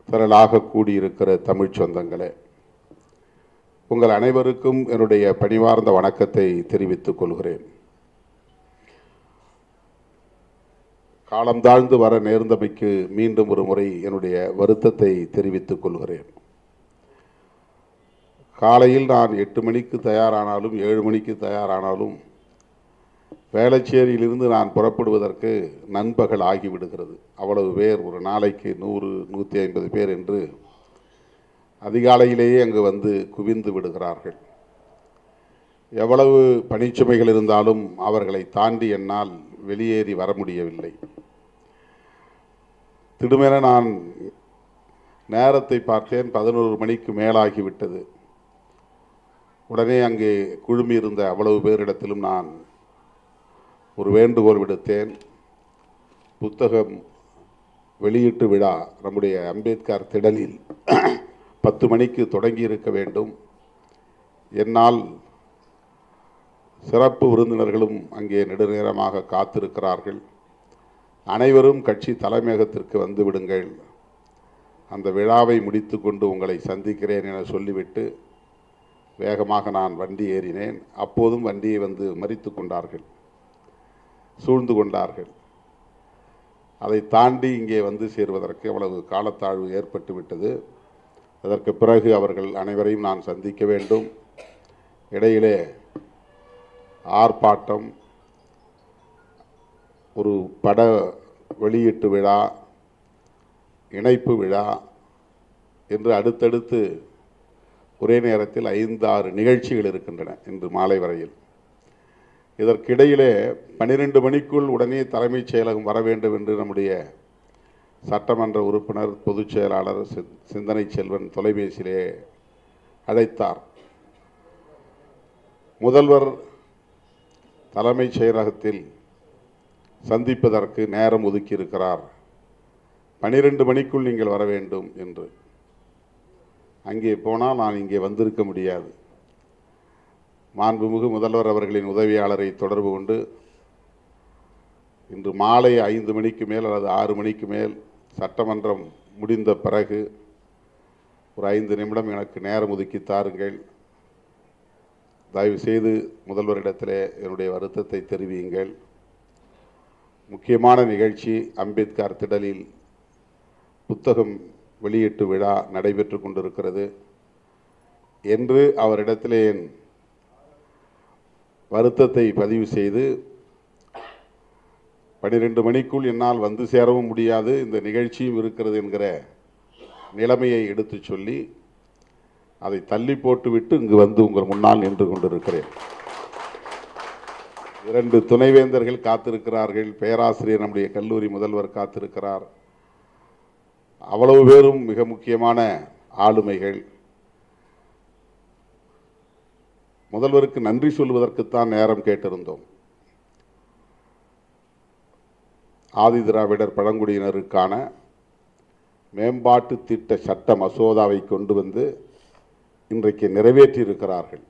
திரளாக கூடியிருக்கிற தமிழ் சொந்தங்களே, உங்கள் அனைவருக்கும் என்னுடைய பணிவார்ந்த வணக்கத்தை தெரிவித்துக் கொள்கிறேன். காலம் தாழ்ந்து வர நேர்ந்தமைக்கு மீண்டும் ஒரு முறை என்னுடைய வருத்தத்தை தெரிவித்துக் கொள்கிறேன். காலையில் நான் 8 மணிக்கு தயாரானாலும் 7 மணிக்கு தயாரானாலும் வேளச்சேரியிலிருந்து நான் புறப்படுவதற்கு நண்பகல் ஆகிவிடுகிறது. அவ்வளவு பேர், ஒரு நாளைக்கு 100, 150 பேர் என்று அதிகாலையிலேயே அங்கு வந்து குவிந்து விடுகிறார்கள். எவ்வளவு பணிச்சுமைகள் இருந்தாலும் அவர்களை தாண்டி என்னால் வெளியேறி வர முடியவில்லை. திடுமென நான் நேரத்தை பார்த்தேன், 11 மணிக்கு மேலாகிவிட்டது. உடனே அங்கே குழுமியிருந்த அவ்வளவு பேரிடத்திலும் நான் ஒரு வேண்டுகோள் விடுத்தேன். புத்தகம் வெளியீட்டு விழா நம்முடைய அம்பேத்கர் திடலில் 10 மணிக்கு தொடங்கி இருக்க வேண்டும். என்னால் சிறப்பு விருந்தினர்களும் அங்கே நெடுநேரமாக காத்திருக்கிறார்கள். அனைவரும் கட்சி தலைமையகத்திற்கு வந்து விடுங்கள், அந்த விழாவை முடித்து கொண்டு உங்களை சந்திக்கிறேன் என சொல்லிவிட்டு வேகமாக நான் வண்டி ஏறினேன். அப்போதும் வண்டியை வந்து மறித்து கொண்டார்கள், சூழ்ந்து கொண்டார்கள். அதை தாண்டி இங்கே வந்து சேருவதற்கு அவ்வளவு காலத்தாழ்வு ஏற்பட்டு விட்டது. அதற்கு பிறகு அவர்கள் அனைவரையும் நான் சந்திக்க வேண்டும். இடையிலே ஆர்ப்பாட்டம், ஒரு பட வெளியீட்டு விழா, இணைப்பு விழா என்று அடுத்தடுத்து ஒரே நேரத்தில் 5-6 நிகழ்ச்சிகள் இருக்கின்றன இன்று மாலை வரையில். இதற்கிடையிலே 12 மணிக்குள் உடனே தலைமைச் செயலகம் வர வேண்டும் என்று நம்முடைய சட்டமன்ற உறுப்பினர் பொதுச் செயலாளர் சிந்தனை செல்வன் தொலைபேசியிலே அழைத்தார். முதல்வர் தலைமைச் செயலகத்தில் சந்திப்பதற்கு நேரம் ஒதுக்கி இருக்கிறார், 12 மணிக்குள் நீங்கள் வர வேண்டும் என்று. அங்கே போனால் நான் இங்கே வந்திருக்க முடியாது. மாண்புமிகு முதல்வர் அவர்களின் உதவியாளரை தொடர்பு கொண்டு இன்று மாலை 5 மணிக்கு மேல் அல்லது 6 மணிக்கு மேல் சட்டமன்றம் முடிந்த பிறகு ஒரு 5 நிமிடம் எனக்கு நேரம் ஒதுக்கி தாருங்கள், தயவு செய்து முதல்வரிடத்திலே என்னுடைய வருத்தத்தை தெரிவியுங்கள், முக்கியமான நிகழ்ச்சி அம்பேத்கர் திடலில் புத்தகம் வெளியீட்டு விழா நடைபெற்று கொண்டிருக்கிறது என்று அவரிடத்திலே என் வருத்தத்தை பதிவு செய்து, 12 மணிக்குள் என்னால் வந்து சேரவும் முடியாது, இந்த நிகழ்ச்சியும் இருக்கிறது என்கிற நிலைமையை எடுத்து சொல்லி அதை தள்ளி போட்டுவிட்டு இங்கு வந்து உங்கள் முன்னால் நின்று கொண்டிருக்கிறேன். 2 துணைவேந்தர்கள் காத்திருக்கிறார்கள், பேராசிரியர் நம்முடைய கல்லூரி முதல்வர் காத்திருக்கிறார். அவ்வளவு பேரும் மிக முக்கியமான ஆளுமைகள். முதல்வருக்கு நன்றி சொல்வதற்குத்தான் நேரம் கேட்டிருந்தோம். ஆதி திராவிடர் பழங்குடியினருக்கான மேம்பாட்டு திட்ட சட்ட மசோதாவை கொண்டு வந்து இன்றைக்கு நிறைவேற்றியிருக்கிறார்கள்.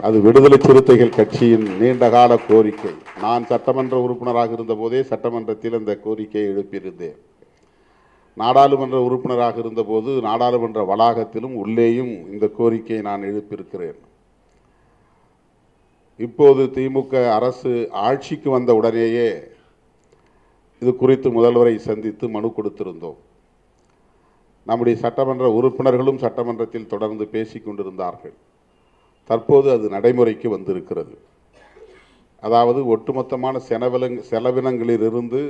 அது விடுதலை சிறுத்தைகள் கட்சியின் நீண்டகால கோரிக்கை. நான் சட்டமன்ற உறுப்பினராக இருந்த போதே சட்டமன்றத்தில் அந்த கோரிக்கையை எழுப்பியிருந்தேன். நாடாளுமன்ற உறுப்பினராக இருந்தபோது நாடாளுமன்ற வளாகத்திலும் உள்ளேயும் இந்த கோரிக்கையை நான் எழுப்பியிருக்கிறேன். இப்போது திமுக அரசு ஆட்சிக்கு வந்த உடனேயே இது குறித்து முதல்வரை சந்தித்து மனு கொடுத்திருந்தோம். நம்முடைய சட்டமன்ற உறுப்பினர்களும் சட்டமன்றத்தில் தொடர்ந்து பேசிக் கொண்டிருந்தார்கள். தற்போது அது நடைமுறைக்கு வந்திருக்கிறது. அதாவது ஒட்டுமொத்தமான செலவினங்களிலிருந்து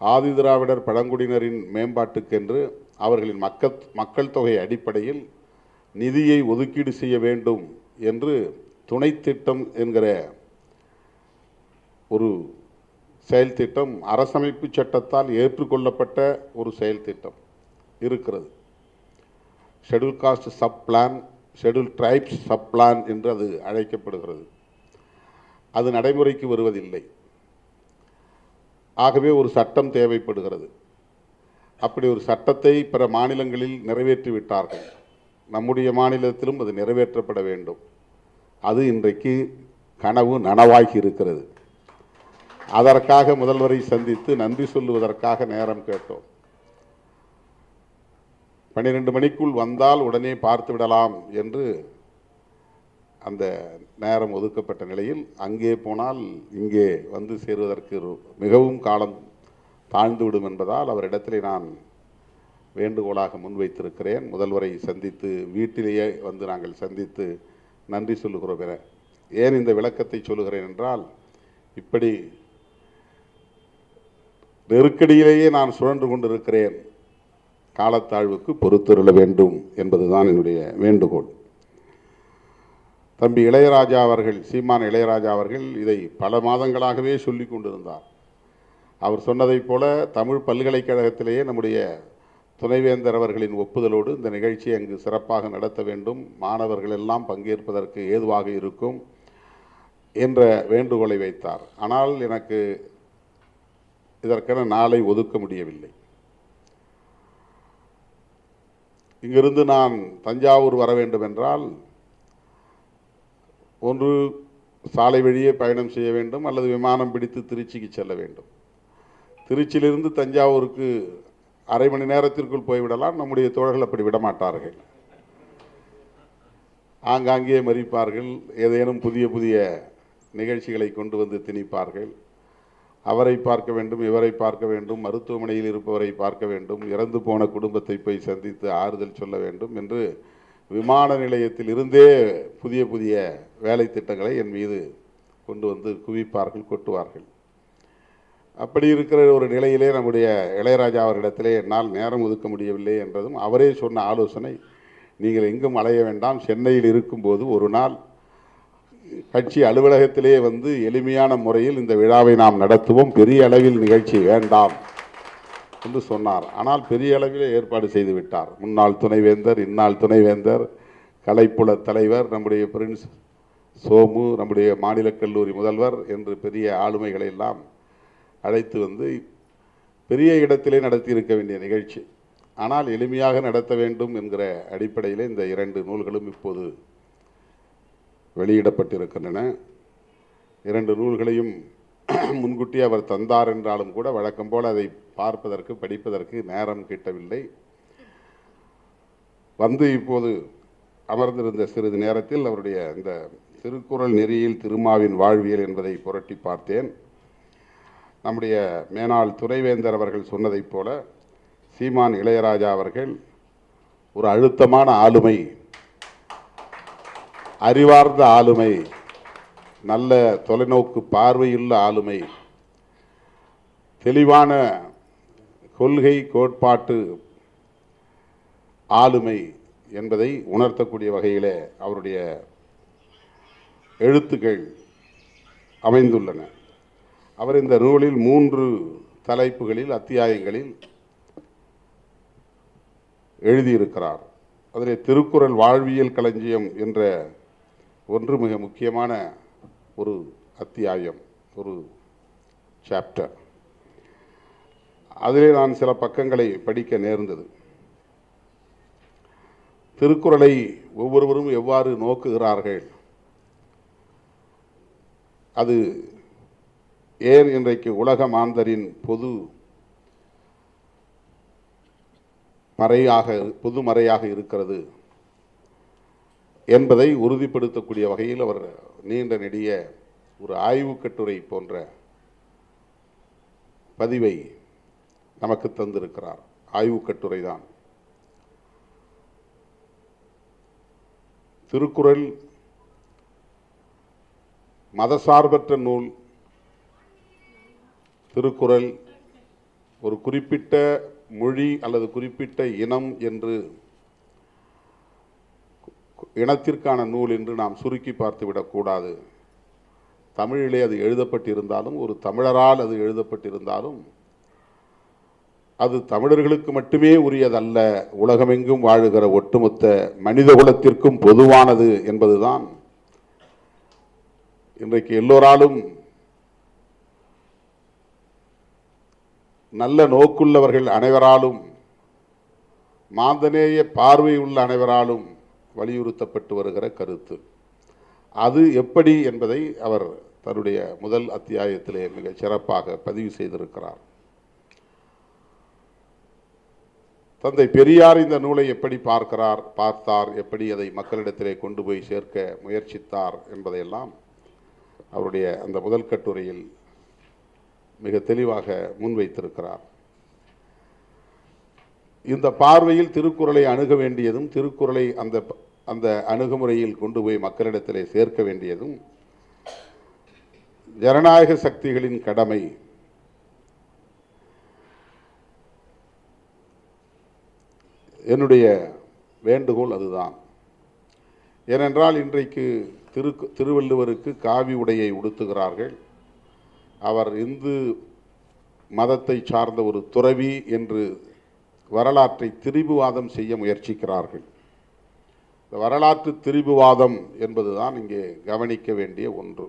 ஆதி திராவிடர் பழங்குடியினரின் மேம்பாட்டுக்கென்று அவர்களின் மக்கள் தொகை அடிப்படையில் நிதியை ஒதுக்கீடு செய்ய வேண்டும் என்று துணை திட்டம் என்கிற ஒரு செயல் திட்டம் அரசமைப்பு சட்டத்தால் ஏற்றுக்கொள்ளப்பட்ட ஒரு செயல் திட்டம் இருக்கிறது. Schedule cost sub plan, schedule tribes sub plan என்று அது அழைக்கப்படுகிறது. அது நடைமுறைக்கு வருவதில்லை. ஆகவே ஒரு சட்டம் தேவைப்படுகிறது. அப்படி ஒரு சட்டத்தை பிற மாநிலங்களில் நிறைவேற்றிவிட்டார்கள். நம்முடைய மாநிலத்திலும் அது நிறைவேற்றப்பட வேண்டும். அது இன்றைக்கு கனவு நனவாகி இருக்கிறது. அதற்காக முதல்வரை சந்தித்து நன்றி சொல்லுவதற்காக நேரம் கேட்டோம். 12 மணிக்குள் வந்தால் உடனே பார்த்து விடலாம் என்று அந்த நேரம் ஒதுக்கப்பட்ட நிலையில் அங்கே போனால் இங்கே வந்து சேருவதற்கு மிகவும் காலம் தாழ்ந்துவிடும் என்பதால் அவரிடத்திலே நான் வேண்டுகோளாக முன்வைத்திருக்கிறேன். முதல்வரை சந்தித்து வீட்டிலேயே வந்து நாங்கள் சந்தித்து நன்றி சொல்லுகிறோம் என. ஏன் இந்த விளக்கத்தை சொல்லுகிறேன் என்றால், இப்படி நெருக்கடியிலேயே நான் சுழன்று கொண்டிருக்கிறேன், காலத்தாழ்வுக்கு பொறுத்திருள வேண்டும் என்பதுதான் என்னுடைய வேண்டுகோள். தம்பி இளையராஜா அவர்கள், சீமான் இளையராஜா அவர்கள் இதை பல மாதங்களாகவே சொல்லிக் கொண்டிருந்தார். அவர் சொன்னதைப் போல தமிழ் பல்கலைக்கழகத்திலேயே நம்முடைய துணைவேந்தர் அவர்களின் ஒப்புதலோடு இந்த நிகழ்ச்சியை அங்கு சிறப்பாக நடத்த வேண்டும், மாணவர்கள் எல்லாம் பங்கேற்பதற்கு ஏதுவாக இருக்கும் என்ற வேண்டுகோளை வைத்தார். ஆனால் எனக்கு இதற்கென நாளை ஒதுக்க முடியவில்லை. இங்கிருந்து நான் தஞ்சாவூர் வர வேண்டும் என்றால் ஒன்று சாலை வழியே பயணம் செய்ய வேண்டும், அல்லது விமானம் பிடித்து திருச்சிக்கு செல்ல வேண்டும். திருச்சியிலிருந்து தஞ்சாவூருக்கு அரை மணி நேரத்திற்குள் போய்விடலாம். நம்முடைய தோழர்கள் அப்படி விடமாட்டார்கள். ஆங்காங்கே மறிப்பார்கள், ஏதேனும் புதிய புதிய நிகழ்ச்சிகளை கொண்டு வந்து திணிப்பார்கள். அவரை பார்க்க வேண்டும், இவரை பார்க்க வேண்டும், மருத்துவமனையில் இருப்பவரை பார்க்க வேண்டும், இறந்து போன குடும்பத்தை போய் சந்தித்து ஆறுதல் சொல்ல வேண்டும் என்று விமான நிலையத்தில் இருந்தே புதிய புதிய வேலை திட்டங்களை என் மீது கொண்டு வந்து குவிப்பார்கள், கொட்டுவார்கள். அப்படி இருக்கிற ஒரு நிலையிலே நம்முடைய இளையராஜா அவரிடத்திலே என்னால் நேரம் ஒதுக்க முடியவில்லை என்றதும் அவரே சொன்ன ஆலோசனை, நீங்கள் எங்கும் அலைய வேண்டாம், சென்னையில் இருக்கும்போது ஒரு நாள் கட்சி அலுவலகத்திலே வந்து எளிமையான முறையில் இந்த விழாவை நாம் நடத்துவோம், பெரிய அளவில் நிகழ்ச்சி வேண்டாம் என்று சொன்னார். ஆனால் பெரிய அளவில் ஏற்பாடு செய்து விட்டார். முன்னாள் துணைவேந்தர், இந்நாள் துணைவேந்தர், கலைப்புல தலைவர், நம்முடைய பிரின்ஸ் சோமு, நம்முடைய மாநில கல்லூரி முதல்வர் என்று பெரிய ஆளுமைகளை எல்லாம் அழைத்து வந்து பெரிய இடத்திலே நடத்தி இருக்க வேண்டிய நிகழ்ச்சி. ஆனால் எளிமையாக நடத்த வேண்டும் என்கிற அடிப்படையில் இந்த 2 நூல்களும் இப்போது வெளியிடப்பட்டிருக்கின்றன. 2 நூல்களையும் முன்கூட்டி அவர் தந்தார் என்றாலும் கூட வழக்கம் போல் அதை பார்ப்பதற்கு, படிப்பதற்கு நேரம் கிட்டவில்லை. வந்து இப்போது அமர்ந்திருந்த சிறிது நேரத்தில் அவருடைய இந்த திருக்குறள் நெறியில் திருமாவின் வாழ்வியல் என்பதை புரட்டி பார்த்தேன். நம்முடைய மேனாள் துணைவேந்தர் அவர்கள் சொன்னதைப் போல சீமான் இளையராஜா அவர்கள் ஒரு அழுத்தமான ஆளுமை, அறிவார்ந்த ஆளுமை, நல்ல தொலைநோக்கு பார்வையுள்ள ஆளுமை, தெளிவான கொள்கை கோட்பாட்டு ஆளுமை என்பதை உணர்த்தக்கூடிய வகையிலே அவருடைய எழுத்துக்கள் அமைந்துள்ளன. அவர் இந்த நூலில் 3 தலைப்புகளில், அத்தியாயங்களில் எழுதியிருக்கிறார். அதில் திருக்குறள் வாழ்வியல் களஞ்சியம் என்ற ஒன்று மிக முக்கியமான ஒரு அத்தியாயம், ஒரு சாப்டர். அதிலே நான் சில பக்கங்களை படிக்க நேர்ந்தது. திருக்குறளை ஒவ்வொருவரும் எவ்வாறு நோக்குகிறார்கள், அது ஏன் இன்றைக்கு உலக மாந்தரின் பொது மறையாக இருக்கிறது என்பதை உறுதிப்படுத்தக்கூடிய வகையில் அவர் நீண்ட நெடிய ஒரு ஆய்வுக் கட்டுரை போன்ற பதிவை நமக்கு தந்திருக்கிறார். ஆய்வுக் கட்டுரை தான். திருக்குறள் மதசார்பற்ற நூல். திருக்குறள் ஒரு குறிப்பிட்ட மொழி அல்லது குறிப்பிட்ட இனம் என்று, இனத்திற்கான நூல் என்று நாம் சுருக்கி பார்த்துவிடக்கூடாது. தமிழிலே அது எழுதப்பட்டிருந்தாலும், ஒரு தமிழரால் அது எழுதப்பட்டிருந்தாலும், அது தமிழர்களுக்கு மட்டுமே உரியதல்ல, உலகமெங்கும் வாழுகிற ஒட்டுமொத்த மனித குலத்திற்கும் பொதுவானது என்பதுதான் இன்றைக்கு எல்லோராலும், நல்ல நோக்குள்ளவர்கள் அனைவராலும், மாந்தநேய பார்வை உள்ள அனைவராலும் வலியுறுத்தப்பட்டு வருகிற கருத்து. அது எப்படி என்பதை அவர் தன்னுடைய முதல் அத்தியாயத்திலே மிக சிறப்பாக பதிவு செய்திருக்கிறார். தந்தை பெரியார் இந்த நூலை எப்படி பார்த்தார், எப்படி அதை மக்களிடத்திலே கொண்டு போய் சேர்க்க முயற்சித்தார் என்பதையெல்லாம் அவருடைய அந்த முதல் கட்டுரையில் மிக தெளிவாக முன்வைத்திருக்கிறார். இந்த பார்வையில் திருக்குறளை அணுக வேண்டியதும், திருக்குறளை அந்த அணுகுமுறையில் கொண்டு போய் மக்களிடத்திலே சேர்க்க வேண்டியதும் ஜனநாயக சக்திகளின் கடமை. என்னுடைய வேண்டுகோள் அதுதான். ஏனென்றால் இன்றைக்கு திருவள்ளுவருக்கு காவி உடையை உடுத்துகிறார்கள். அவர் இந்து மதத்தை சார்ந்த ஒரு துறவி என்று வரலாற்றை திரிபுவாதம் செய்ய முயற்சிக்கிறார்கள். இந்த வரலாற்று திரிபுவாதம் என்பதுதான் இங்கே கவனிக்க வேண்டிய ஒன்று.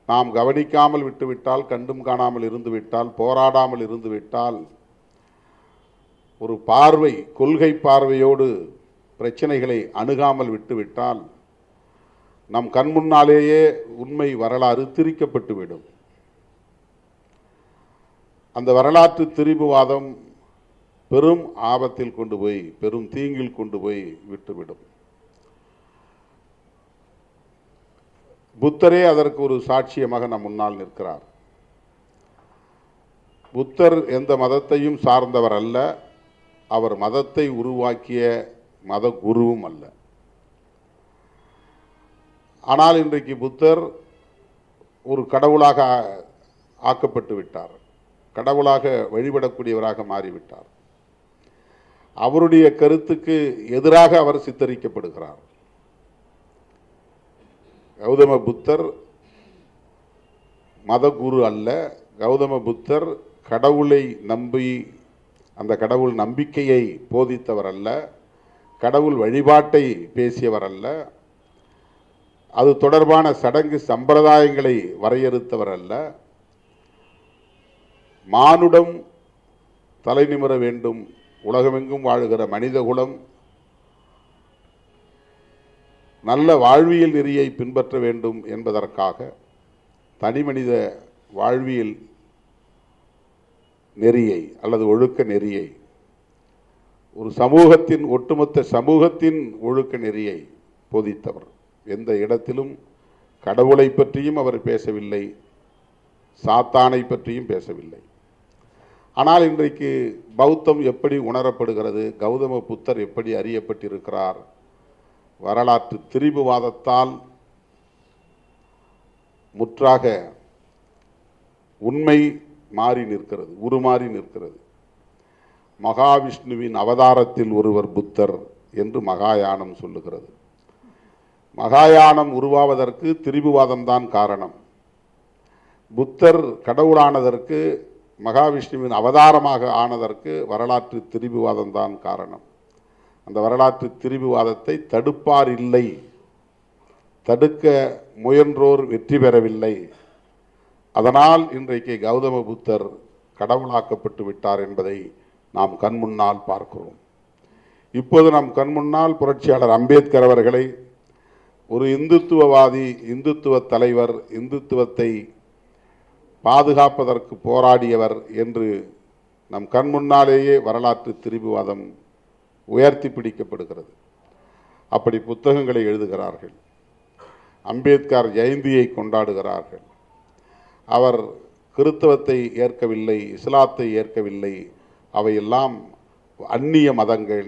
நாம் கவனிக்காமல் விட்டுவிட்டால், கண்டும் காணாமல் இருந்துவிட்டால், போராடாமல் இருந்துவிட்டால், ஒரு பார்வை, கொள்கை பார்வையோடு பிரச்சனைகளை அணுகாமல் விட்டுவிட்டால் நம் கண் முன்னாலேயே உண்மை வரலாறு திரிக்கப்பட்டுவிடும். அந்த வரலாற்று திரிபுவாதம் பெரும் ஆபத்தில் கொண்டு போய், பெரும் தீங்கில் கொண்டு போய் விட்டுவிடும். புத்தரே அதற்கு ஒரு சாட்சியமாக நம் முன்னால் நிற்கிறார். புத்தர் எந்த மதத்தையும் சார்ந்தவர் அல்ல, அவர் மதத்தை உருவாக்கிய மத குருவும் அல்ல. ஆனால் இன்றைக்கு புத்தர் ஒரு கடவுளாக ஆக்கப்பட்டு விட்டார், கடவுளாக வழிபடக்கூடியவராக மாறிவிட்டார். அவருடைய கருத்துக்கு எதிராக அவர் சித்தரிக்கப்படுகிறார். கௌதம புத்தர் மதகுரு அல்ல, கௌதம புத்தர் கடவுளை நம்பி அந்த கடவுள் நம்பிக்கையை போதித்தவர் அல்ல, கடவுள் வழிபாட்டை பேசியவர் அல்ல, அது தொடர்பான சடங்கு சம்பிரதாயங்களை வரையறுத்தவர் அல்ல. மானுடம் தலை நிமிர வேண்டும், உலகமெங்கும் வாழுகிற மனித குலம் நல்ல வாழ்வியல் நெறியை பின்பற்ற வேண்டும் என்பதற்காக தனிமனித வாழ்வியல் நெறியை அல்லது ஒழுக்க நெறியை, ஒரு சமூகத்தின், ஒட்டுமொத்த சமூகத்தின் ஒழுக்க நெறியை போதித்தவர். எந்த இடத்திலும் கடவுளை பற்றியும் அவர் பேசவில்லை, சாத்தானை பற்றியும் பேசவில்லை. ஆனால் இன்றைக்கு பௌத்தம் எப்படி உணரப்படுகிறது, கௌதம புத்தர் எப்படி அறியப்பட்டிருக்கிறார்? வரலாற்று திரிபுவாதத்தால் முற்றாக உண்மை மாறி நிற்கிறது, உருமாறி நிற்கிறது. மகாவிஷ்ணுவின் அவதாரத்தில் ஒருவர் புத்தர் என்று மகாயானம் சொல்லுகிறது. மகாயானம் உருவாவதற்கு திரிபுவாதம்தான் காரணம். புத்தர் கடவுளானதற்கு, மகாவிஷ்ணுவின் அவதாரமாக ஆனதற்கு வரலாற்று திரிபுவாதம்தான் காரணம். அந்த வரலாற்று திரிபுவாதத்தை தடுப்பார் இல்லை, தடுக்க முயன்றோர் வெற்றி பெறவில்லை. அதனால் இன்றைக்கு கௌதம புத்தர் கடவுளாக்கப்பட்டு விட்டார் என்பதை நாம் கண்முன்னால் பார்க்கிறோம். இப்போது நம் கண்முன்னால் புரட்சியாளர் அம்பேத்கர் அவர்களை ஒரு இந்துத்துவவாதி, இந்துத்துவ தலைவர், இந்துத்துவத்தை பாதுகாப்பதற்கு போராடியவர் என்று நம் கண்முன்னாலேயே வரலாற்று திரிபுவாதம் உயர்த்தி பிடிக்கப்படுகிறது. அப்படி புத்தகங்களை எழுதுகிறார்கள், அம்பேத்கர் ஜெயந்தியை கொண்டாடுகிறார்கள். அவர் கிறிஸ்தவத்தை ஏற்கவில்லை, இஸ்லாத்தை ஏற்கவில்லை, அவையெல்லாம் அந்நிய மதங்கள்,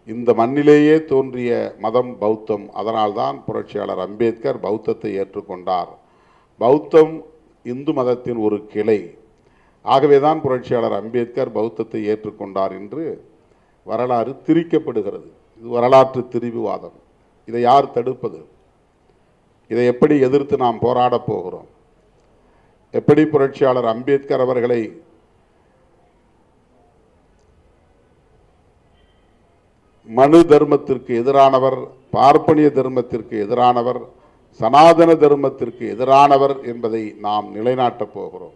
இந்த மண்ணிலேயே தோன்றிய மதம் பௌத்தம். அதனால்தான் புரட்சியாளர் அம்பேத்கர் பௌத்தத்தை ஏற்றுக்கொண்டார். பௌத்தம் இந்து மதத்தின் ஒரு கிளை, ஆகவேதான் புரட்சியாளர் அம்பேத்கர் பௌத்தத்தை ஏற்றுக்கொண்டார் என்று வரலாறு திரிக்கப்படுகிறது. இது வரலாற்று திரிபுவாதம். இதை யார் தடுப்பது? இதை எப்படி எதிர்த்து நாம் போராடப் போகிறோம்? எப்படி புரட்சியாளர் அம்பேத்கர் அவர்களை மனு தர்மத்திற்கு எதிரானவர், பார்ப்பனிய தர்மத்திற்கு எதிரானவர், சனாதன தர்மத்திற்கு எதிரானவர் என்பதை நாம் நிலைநாட்டப் போகிறோம்.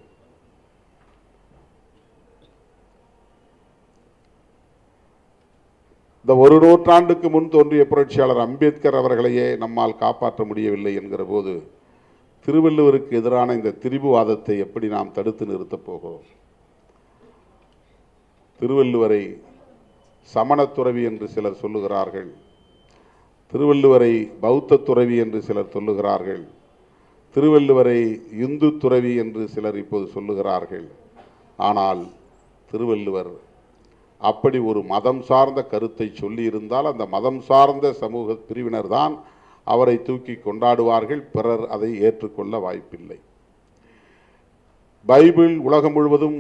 இந்த ஒரு நூற்றாண்டுக்கு முன் தோன்றிய புரட்சியாளர் அம்பேத்கர் அவர்களையே நம்மால் காப்பாற்ற முடியவில்லை என்கிற போது திருவள்ளுவருக்கு எதிரான இந்த திரிபுவாதத்தை எப்படி நாம் தடுத்து நிறுத்தப் போகிறோம்? திருவள்ளுவரை சமணத்துறவி என்று சிலர் சொல்லுகிறார்கள், திருவள்ளுவரை பௌத்த துறவி என்று சிலர் சொல்லுகிறார்கள், திருவள்ளுவரை இந்து துறவி என்று சிலர் இப்போது சொல்லுகிறார்கள். ஆனால் திருவள்ளுவர் அப்படி ஒரு மதம் சார்ந்த கருத்தை சொல்லியிருந்தால் அந்த மதம் சார்ந்த சமூக பிரிவினர் தான் அவரை தூக்கி கொண்டாடுவார்கள், பிறர் அதை ஏற்றுக்கொள்ள வாய்ப்பில்லை. பைபிள் உலகம் முழுவதும்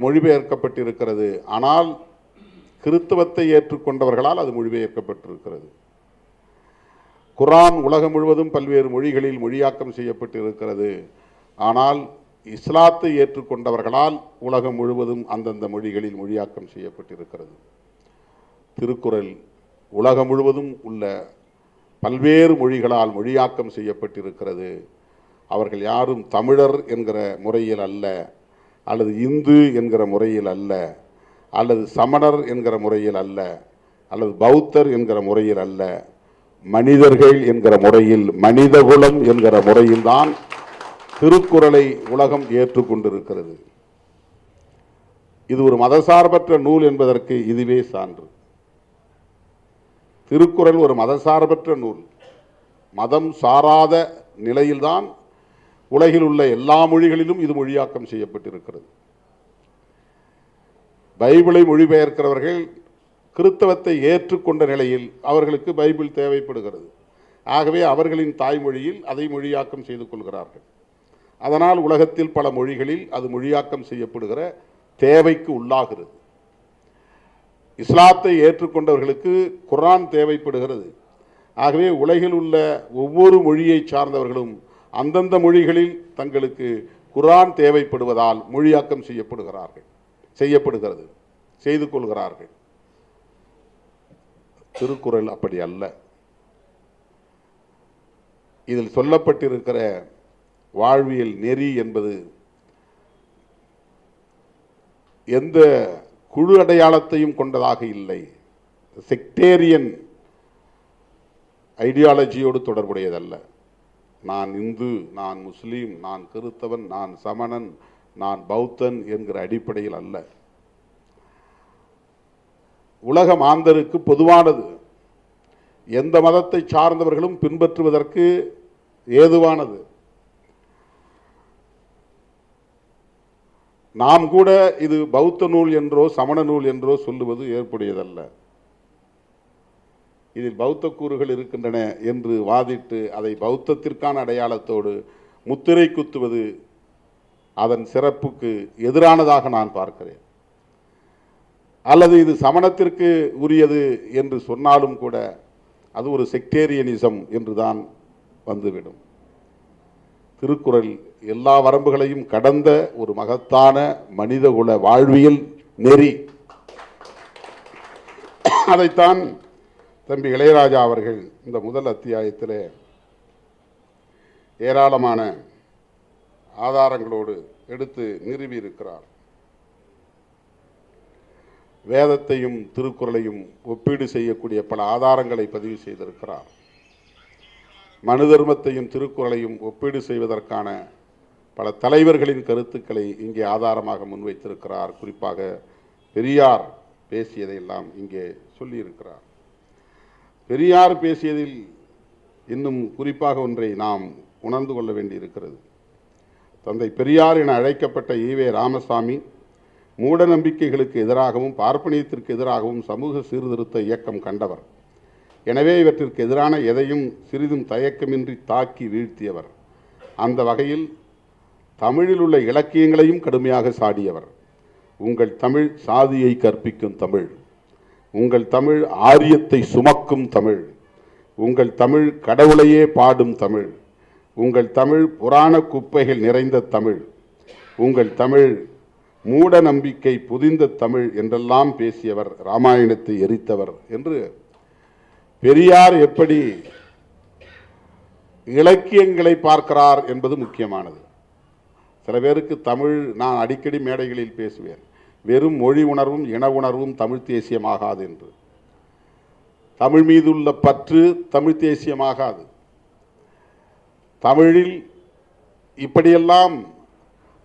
மொழிபெயர்க்கப்பட்டிருக்கிறது. ஆனால் கிறிஸ்தவத்தை ஏற்றுக்கொண்டவர்களால் அது மொழிபெயர்க்கப்பட்டிருக்கிறது. குர்ஆன் உலகம் முழுவதும் பல்வேறு மொழிகளில் மொழியாக்கம் செய்யப்பட்டிருக்கிறது. ஆனால் இஸ்லாத்தை ஏற்றுக்கொண்டவர்களால் உலகம் முழுவதும் அந்தந்த மொழிகளில் மொழியாக்கம் செய்யப்பட்டிருக்கிறது. திருக்குறள் உலகம் முழுவதும் உள்ள பல்வேறு மொழிகளால் மொழியாக்கம் செய்யப்பட்டிருக்கிறது. அவர்கள் யாரும் தமிழர் என்கிற முறையில் அல்ல, அல்லது இந்து என்கிற முறையில் அல்ல, அல்லது சமணர் என்கிற முறையில் அல்ல, அல்லது பௌத்தர் என்கிற முறையில் அல்ல, மனிதர்கள் என்கிற முறையில், மனிதகுலம் என்கிற முறையில் தான் திருக்குறளை உலகம் ஏற்றுக்கொண்டிருக்கிறது. இது ஒரு மதசார்பற்ற நூல் என்பதற்கு இதுவே சான்று. திருக்குறள் ஒரு மதசார்பற்ற நூல். மதம் சாராத நிலையில்தான் உலகில் உள்ள எல்லா மொழிகளிலும் இது மொழியாக்கம் செய்யப்பட்டிருக்கிறது. பைபிளை மொழிபெயர்க்கிறவர்கள் கிறிஸ்தவத்தை ஏற்றுக்கொண்ட நிலையில் அவர்களுக்கு பைபிள் தேவைப்படுகிறது. ஆகவே அவர்களின் தாய்மொழியில் அதை மொழியாக்கம் செய்து கொள்கிறார்கள். அதனால் உலகத்தில் பல மொழிகளில் அது மொழியாக்கம் செய்யப்படுகிற தேவைக்கு உள்ளாகிறது. இஸ்லாத்தை ஏற்றுக்கொண்டவர்களுக்கு குர்ஆன் தேவைப்படுகிறது. ஆகவே உலகில் உள்ள ஒவ்வொரு மொழியை சார்ந்தவர்களும் அந்தந்த மொழிகளில் தங்களுக்கு குர்ஆன் தேவைப்படுவதால் மொழியாக்கம் செய்யப்படுகிறது, செய்து கொள்கிறார்கள். திருக்குறள் அப்படி அல்ல. இதில் சொல்லப்பட்டிருக்கிற வாழ்வியல் நெறி என்பது எந்த குழு அடையாளத்தையும் கொண்டதாக இல்லை. செக்டேரியன் ஐடியாலஜியோடு தொடர்புடையதல்ல. நான் இந்து, நான் முஸ்லீம், நான் கிறிஸ்தவன், நான் சமணன், நான் பௌத்தன் என்கிற அடிப்படையில் அல்ல. உலக மாந்தருக்கு பொதுவானது, எந்த மதத்தை சார்ந்தவர்களும் பின்பற்றுவதற்கு ஏதுவானது. நாம் கூட இது பௌத்த நூல் என்றோ சமண நூல் என்றோ சொல்லுவது ஏற்புடையதல்ல. இதில் பௌத்த கூறுகள் இருக்கின்றன என்று வாதிட்டு அதை பௌத்தத்திற்கான அடையாளத்தோடு முத்திரை குத்துவது அதன் சிறப்புக்கு எதிரானதாக நான் பார்க்கிறேன். அல்லது இது சமணத்திற்கு உரியது என்று சொன்னாலும் கூட அது ஒரு செக்டேரியனிசம் என்றுதான் வந்துவிடும். திருக்குறள் எல்லா வரம்புகளையும் கடந்த ஒரு மகத்தான மனிதகுல வாழ்வியல் நெறி. அதைத்தான் தம்பி இளையராஜா அவர்கள் இந்த முதல் அத்தியாயத்தில் ஏராளமான ஆதாரங்களோடு எடுத்து நிறுவியிருக்கிறார். வேதத்தையும் திருக்குறளையும் ஒப்பீடு செய்யக்கூடிய பல ஆதாரங்களை பதிவு செய்திருக்கிறார். மனு தர்மத்தையும் திருக்குறளையும் ஒப்பீடு செய்வதற்கான பல தலைவர்களின் கருத்துக்களை இங்கே ஆதாரமாக முன்வைத்திருக்கிறார். குறிப்பாக பெரியார் பேசியதையெல்லாம் இங்கே சொல்லியிருக்கிறார். பெரியார் பேசியதில் இன்னும் குறிப்பாக ஒன்றை நாம் உணர்ந்து கொள்ள வேண்டியிருக்கிறது. தந்தை பெரியார் என அழைக்கப்பட்ட ஈவே ராமசாமி மூட நம்பிக்கைகளுக்கு எதிராகவும் பார்ப்பனியத்திற்கு எதிராகவும் சமூக சீர்திருத்த இயக்கம் கண்டவர். எனவே இவற்றிற்கு எதிரான எதையும் சிறிதும் தயக்கமின்றி தாக்கி வீழ்த்தியவர். அந்த வகையில் தமிழில் உள்ள இலக்கியங்களையும் கடுமையாக சாடியவர். உங்கள் தமிழ் சாதியை கற்பிக்கும் தமிழ், உங்கள் தமிழ் ஆரியத்தை சுமக்கும் தமிழ், உங்கள் தமிழ் கடவுளையே பாடும் தமிழ், உங்கள் தமிழ் புராண குப்பைகள் நிறைந்த தமிழ், உங்கள் தமிழ் மூட நம்பிக்கை புதிந்த தமிழ் என்றெல்லாம் பேசியவர். ராமாயணத்தை எரித்தவர் என்று பெரியார் எப்படி இலக்கியங்களை பார்க்கிறார் என்பது முக்கியமானது. சில பேருக்கு தமிழ், நான் அடிக்கடி மேடைகளில் பேசுவேன், வெறும் மொழி உணர்வும் இன உணர்வும் தமிழ் தேசியமாகாது என்று. தமிழ் மீதுள்ள பற்று தமிழ் தேசியமாகாது. தமிழில் இப்படியெல்லாம்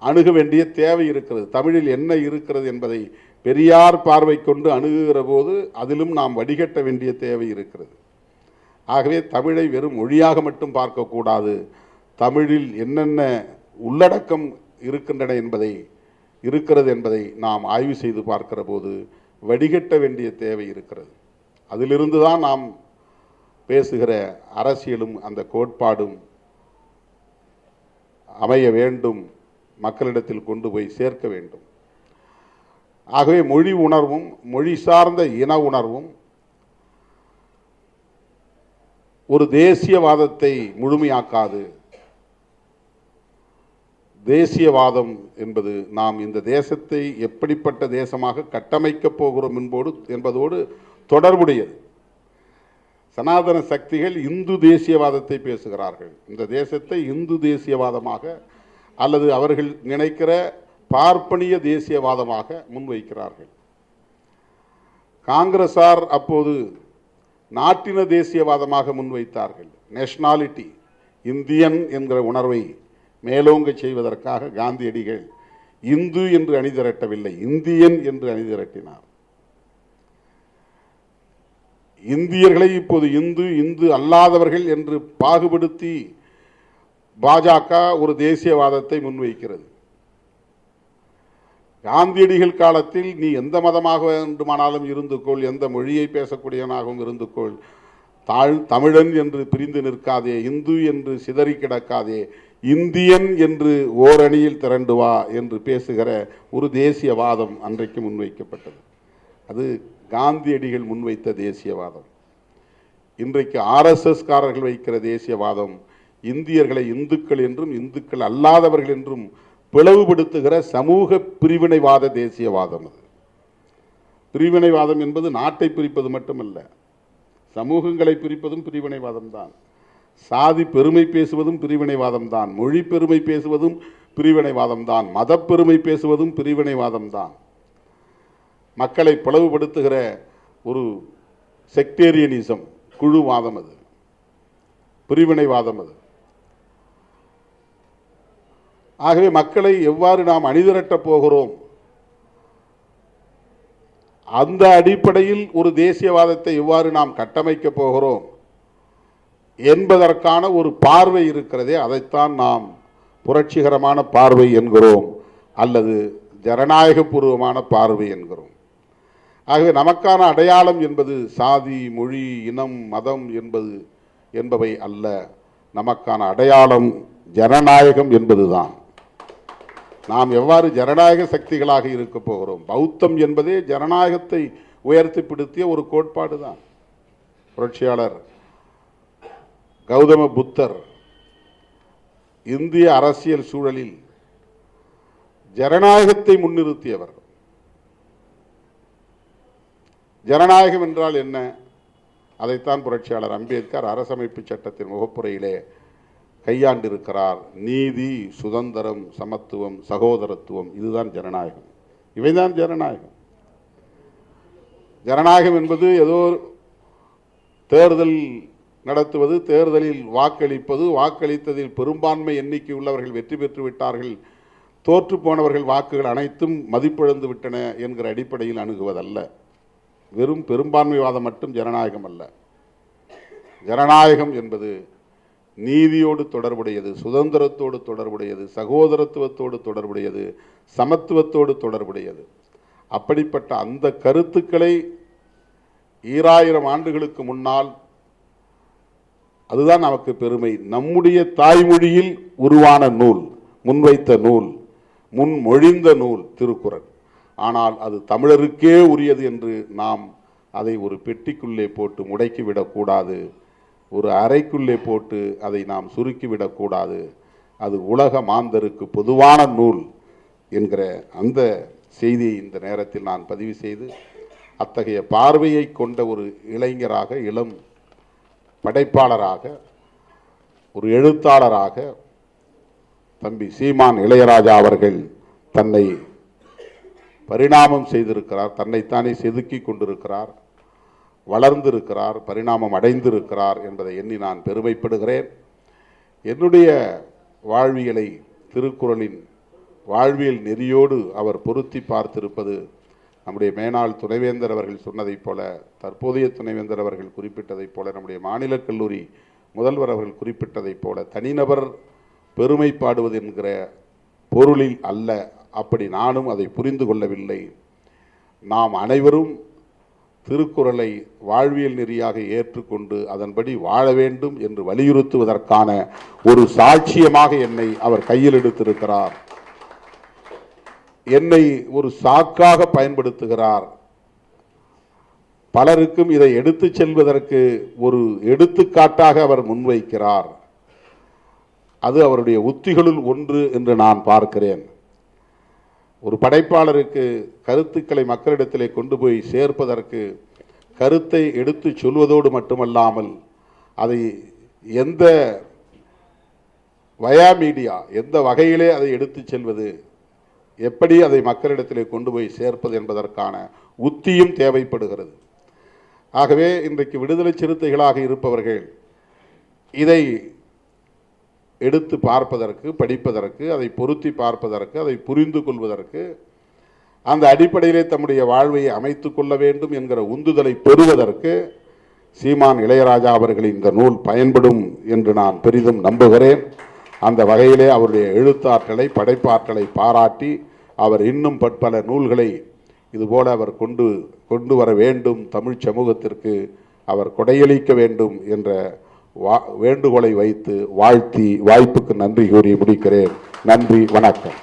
அணுக வேண்டிய தேவை இருக்கிறது. தமிழில் என்ன இருக்கிறது என்பதை பெரியார் பார்வை கொண்டு அணுகுகிற போது அதிலும் நாம் வடிகட்ட வேண்டிய தேவை இருக்கிறது. ஆகவே தமிழை வெறும் மொழியாக மட்டும் பார்க்கக்கூடாது. தமிழில் என்னென்ன உள்ளடக்கம் இருக்கிறது என்பதை நாம் ஆய்வு செய்து பார்க்கிற போது வடிகட்ட வேண்டிய தேவை இருக்கிறது. அதிலிருந்து தான் நாம் பேசுகிற அரசியலும் அந்த கோட்பாடும் அமைய வேண்டும், மக்களிடத்தில் கொண்டு போய் சேர்க்க வேண்டும். ஆகவே மொழி உணர்வும் மொழி சார்ந்த இன உணர்வும் ஒரு தேசியவாதத்தை முழுமையாக்காது. தேசியவாதம் என்பது நாம் இந்த தேசத்தை எப்படிப்பட்ட தேசமாக கட்டமைக்கப் போகிறோம் என்பதோடு தொடர்புடையது. சனாதன சக்திகள் இந்து தேசியவாதத்தை பேசுகிறார்கள். இந்த தேசத்தை இந்து தேசியவாதமாக அல்லது அவர்கள் நினைக்கிற பார்ப்பனிய தேசியவாதமாக முன்வைக்கிறார்கள். காங்கிரசார் அப்போது நாட்டின தேசியவாதமாக முன்வைத்தார்கள். நேஷனாலிட்டி, இந்தியன் என்கிற உணர்வை மேலோங்க செய்வதற்காக காந்தியடிகள் இந்து என்று அணிதிரட்டவில்லை, இந்தியன் என்று அணிதிரட்டினார். இந்தியர்களை இப்போது இந்து அல்லாதவர்கள் என்று பாகுபடுத்தி பாஜக ஒரு தேசியவாதத்தை முன்வைக்கிறது. காந்தியடிகள் காலத்தில் நீ எந்த மதமாக வேண்டுமானாலும் இருந்துகொள், எந்த மொழியை பேசக்கூடியவனாகவும் இருந்துகொள், தமிழன் என்று பிரிந்து நிற்காதே, இந்து என்று சிதறி கிடக்காதே, இந்தியன் என்று ஓரணியில் திரண்டு வா என்று பேசுகிற ஒரு தேசியவாதம் அன்றைக்கு முன்வைக்கப்பட்டது. அது காந்தியடிகள் முன்வைத்த தேசியவாதம். இன்றைக்கு RSS காரர்கள் வைக்கிற தேசியவாதம் இந்தியர்களை இந்துக்கள் என்றும் இந்துக்கள் அல்லாதவர்கள் என்றும் பிளவுபடுத்துகிற சமூக பிரிவினைவாத தேசியவாதம். அது பிரிவினைவாதம் என்பது நாட்டை பிரிப்பது மட்டுமல்ல, சமூகங்களை பிரிப்பதும் பிரிவினைவாதம் தான். சாதி பெருமை பேசுவதும் பிரிவினைவாதம் தான், மொழி பெருமை பேசுவதும் பிரிவினைவாதம் தான், மத பெருமை பேசுவதும் பிரிவினைவாதம் தான். மக்களை பிளவுபடுத்துகிற ஒரு செக்டேரியனிசம், குழுவாதம், அது பிரிவினைவாதம். அது ஆகவே மக்களை எவ்வாறு நாம் அணிதிரட்டப் போகிறோம், அந்த அடிப்படையில் ஒரு தேசியவாதத்தை எவ்வாறு நாம் கட்டமைக்கப் போகிறோம் என்பதற்கான ஒரு பார்வை இருக்கிறதே, அதைத்தான் நாம் புரட்சிகரமான பார்வை என்கிறோம் அல்லது ஜனநாயகபூர்வமான பார்வை என்கிறோம். ஆகவே நமக்கான அடையாளம் என்பது சாதி, மொழி, இனம், மதம் என்பவை அல்ல. நமக்கான அடையாளம் ஜனநாயகம் என்பதுதான். நாம் எவ்வாறு ஜனநாயக சக்திகளாக இருக்க போகிறோம். பௌத்தம் என்பதே ஜனநாயகத்தை உயர்த்தி பிடித்திய ஒரு கோட்பாடு தான். புரட்சியாளர் கௌதம புத்தர் இந்திய அரசியல் சூழலில் ஜனநாயகத்தை முன்னிறுத்தியவர். ஜனநாயகம் என்றால் என்ன? அதைத்தான் புரட்சியாளர் அம்பேத்கர் அரசமைப்பு சட்டத்தின் முகப்புரையிலே கையாண்டிருக்கிறார். நீதி, சுதந்திரம், சமத்துவம், சகோதரத்துவம், இதுதான் ஜனநாயகம். இவைதான் ஜனநாயகம். ஜனநாயகம் என்பது ஏதோ தேர்தல் நடத்துவது, தேர்தலில் வாக்களிப்பது, வாக்களித்ததில் பெரும்பான்மை எண்ணிக்கை உள்ளவர்கள் வெற்றி பெற்று விட்டார்கள், தோற்று போனவர்கள் வாக்குகள் அனைத்தும் மதிப்பிழந்து விட்டன என்கிற அடிப்படையில் அணுகுவதல்ல. வெறும் பெரும்பான்மைவாதம் மட்டும் ஜனநாயகம் அல்ல. ஜனநாயகம் என்பது நீதியோடு தொடர்புடையது, சுதந்திரத்தோடு தொடர்புடையது, சகோதரத்துவத்தோடு தொடர்புடையது, சமத்துவத்தோடு தொடர்புடையது. அப்படிப்பட்ட அந்த கருத்துக்களை 2000 ஆண்டுகளுக்கு முன்னால், அதுதான் நமக்கு பெருமை, நம்முடைய தாய்மொழியில் உருவான நூல், முன்வைத்த நூல், முன்மொழிந்த நூல் திருக்குறள். ஆனால் அது தமிழருக்கே உரியது என்று நாம் அதை ஒரு பெட்டிக்குள்ளே போட்டு முடக்கிவிடக்கூடாது, ஒரு அறைக்குள்ளே போட்டு அதை நாம் சுருக்கிவிடக்கூடாது. அது உலக மாந்தருக்கு பொதுவான நூல் என்கிற அந்த செய்தியை இந்த நேரத்தில் நான் பதிவு செய்து, அத்தகைய பார்வையை கொண்ட ஒரு இளைஞராக, இளம் படைப்பாளராக, ஒரு எழுத்தாளராக தம்பி சீமான் இளையராஜா அவர்கள் தன்னை பரிணாமம் செய்திருக்கிறார். தன்னைத்தானே செதுக்கி கொண்டிருக்கிறார், வளர்ந்திருக்கிறார், பரிணாமம் அடைந்திருக்கிறார் என்பதை எண்ணி நான் பெருமைப்படுகிறேன். என்னுடைய வாழ்வியலை திருக்குறளின் வாழ்வியல் நெறியோடு அவர் பொருத்தி பார்த்திருப்பது நம்முடைய மேனாள் துணைவேந்தர் அவர்கள் சொன்னதைப் போல, தற்போதைய துணைவேந்தர் அவர்கள் குறிப்பிட்டதைப் போல, நம்முடைய மாநில கல்லூரி முதல்வர் அவர்கள் குறிப்பிட்டதைப் போல தனிநபர் பெருமை பாடுவது என்கிற பொருளில் அல்ல. அப்படி நானும் அதை புரிந்து கொள்ளவில்லை. நாம் அனைவரும் திருக்குறளை வாழ்வியல் நெறியாக ஏற்றுக்கொண்டு அதன்படி வாழ வேண்டும் என்று வலியுறுத்துவதற்கான ஒரு சாட்சியமாக என்னை அவர் கையில் எடுத்திருக்கிறார். என்னை ஒரு சாக்காக பயன்படுத்துகிறார். பலருக்கும் இதை எடுத்துச் செல்வதற்கு ஒரு எடுத்துக்காட்டாக அவர் முன்வைக்கிறார். அது அவருடைய உத்திகளுள் ஒன்று என்று நான் பார்க்கிறேன். ஒரு படைப்பாளருக்கு கருத்துக்களை மக்களிடத்திலே கொண்டு போய் சேர்ப்பதற்கு கருத்தை எடுத்து சொல்வதோடு மட்டுமல்லாமல் அதை எந்த வயா மீடியா, எந்த வகையிலே அதை எடுத்து செல்வது, எப்படி அதை மக்களிடத்திலே கொண்டு போய் சேர்ப்பது என்பதற்கான உத்தியும் தேவைப்படுகிறது. ஆகவே இன்றைக்கு விடுதலை சிறுத்தைகளாக இருப்பவர்கள் இதை எடுத்து பார்ப்பதற்கு, படிப்பதற்கு, அதை பொருத்தி பார்ப்பதற்கு, அதை புரிந்து கொள்வதற்கு, அந்த அடிப்படையிலே தம்முடைய வாழ்வை அமைத்துக் கொள்ள வேண்டும் என்கிற உந்துதலை பெறுவதற்கு சீமான் இளையராஜா அவர்களின் இந்த நூல் பயன்படும் என்று நான் பெரிதும் நம்புகிறேன். அந்த வகையிலே அவருடைய எழுத்தாற்றலை, படைப்பாற்றலை பாராட்டி அவர் இன்னும் பற்பல நூல்களை இதுபோல அவர் கொண்டு வர வேண்டும், தமிழ் சமூகத்திற்கு அவர் கொடையளிக்க வேண்டும் என்ற வேண்டுகோளை வைத்து வாழ்த்தி வாய்ப்புக்கு நன்றி கூறி முடிக்கிறேன். நன்றி, வணக்கம்.